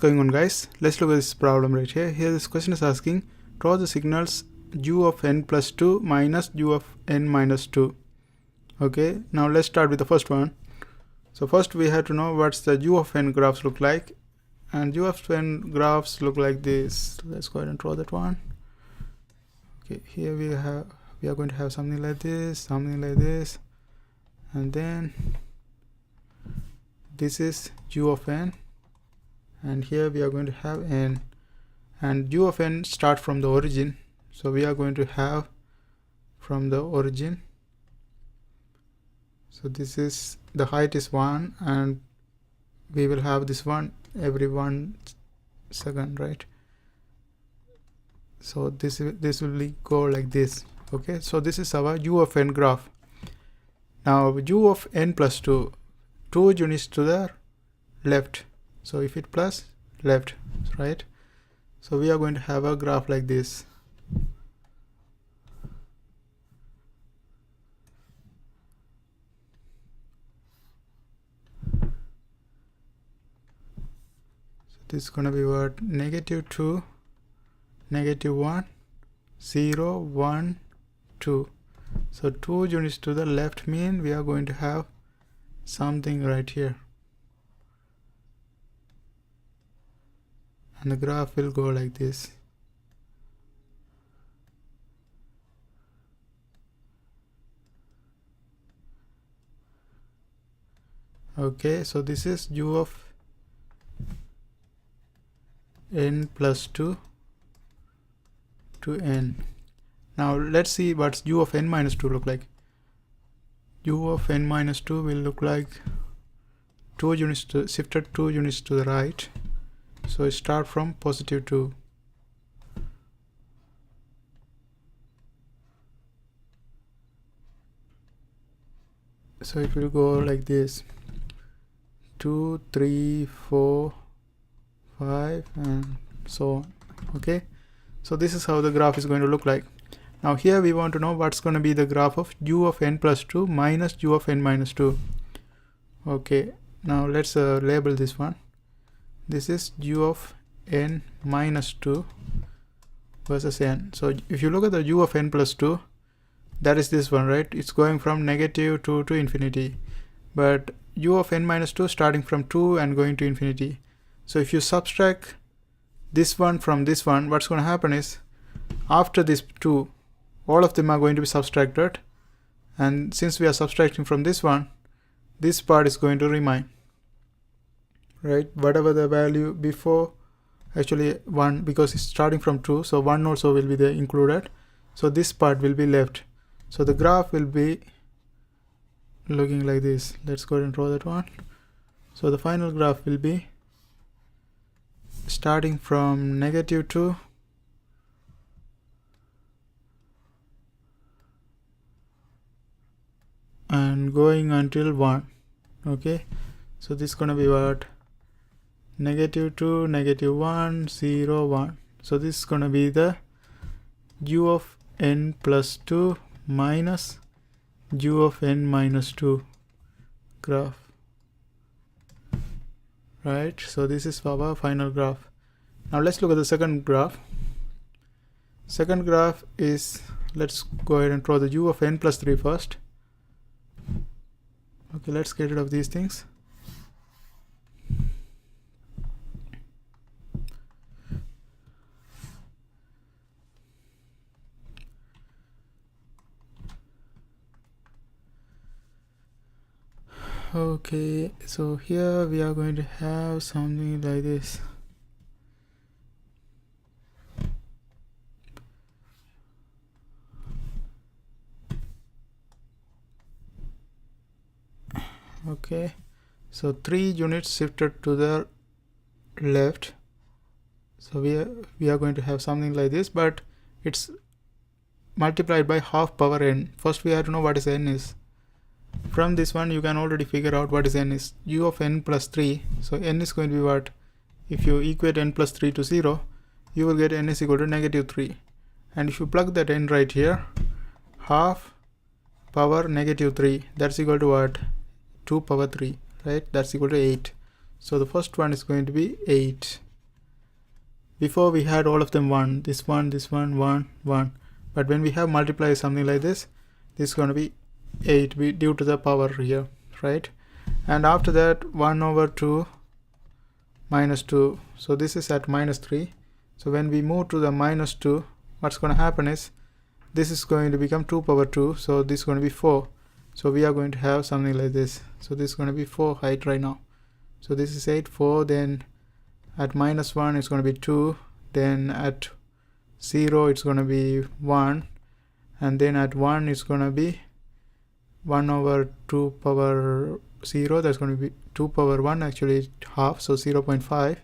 going on, guys? Let's look at this problem right here. Here this question is asking, draw the signals u of n plus 2 minus u of n minus 2. Okay, now let's start with the first one. So first we have to know what's the u of n graphs look like, and u of n graphs look like this. Let's go ahead and draw that one. Okay, here we are going to have something like this, and then this is u of n, and here we are going to have n, and u of n start from the origin, so we are going to have from the origin. So this is, the height is 1, and we will have this one every 1 second, right? So this will go like this. Okay, so this is our u of n graph. Now u of n plus 2 units to the left, so if it plus left, right? So we are going to have a graph like this. So this is going to be what? -2, -1, 0, 1, 2. So 2 units to the left mean we are going to have something right here, and the graph will go like this. Okay, so this is u of n plus 2 to n. Now let's see what's u of n minus 2 look like. U of n minus 2 will look like shifted 2 units to the right, so start from +2. So it will go like this: 2, 3, 4, 5, and so on. Okay, so this is how the graph is going to look like. Now here we want to know what's going to be the graph of u of n plus 2 minus u of n minus 2. Okay, now let's label this one. This is u of n minus 2 versus n. So if you look at the u of n plus 2, that is this one, right? It's going from -2 to infinity. But u of n minus 2 starting from 2 and going to infinity. So if you subtract this one from this one, what's going to happen is, after this 2, all of them are going to be subtracted, and since we are subtracting from this one, this part is going to remain, right? Whatever the value before, actually 1, because it's starting from 2, so 1 also will be there included, so this part will be left. So the graph will be looking like this. Let's go ahead and draw that one. So the final graph will be starting from -2 and going until 1. Okay, so this is going to be what? -2, -1, 0, 1. So this is going to be the u of n plus 2 minus u of n minus 2 graph, right? So this is our final graph. Now let's look at the second graph. Second graph is, let's go ahead and draw the u of n plus 3 first. Okay, let's get rid of these things. Okay, so here we are going to have something like this. Okay, so 3 units shifted to the left, so we are going to have something like this, but it's multiplied by half power n. First we have to know what is n is. From this one you can already figure out what is n is. U of n plus 3, so n is going to be what? If you equate n plus 3 to 0, you will get n is equal to -3, and if you plug that n right here, half power -3, that's equal to what? 2 power 3, right? That's equal to 8. So the first one is going to be 8. Before we had all of them 1, this 1, this 1, 1, 1. But when we have multiply something like this is going to be 8 due to the power here, right? And after that 1 over 2 minus 2. So this is at minus 3. So when we move to the minus 2, what's going to happen is this is going to become 2 power 2. So this is going to be 4. So we are going to have something like this. So this is going to be 4 height right now. So this is 8, 4. Then at minus 1 it's going to be 2. Then at 0 it's going to be 1. And then at 1 it's going to be 1 over 2 power 0. That's going to be 2 power 1, actually half, so 0.5.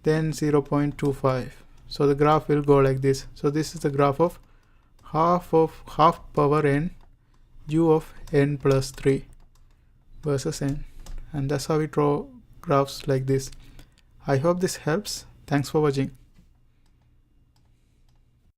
Then 0.25. So the graph will go like this. So this is the graph of half power n u of n plus 3 versus n. And that's how we draw graphs like this. I hope this helps. Thanks for watching.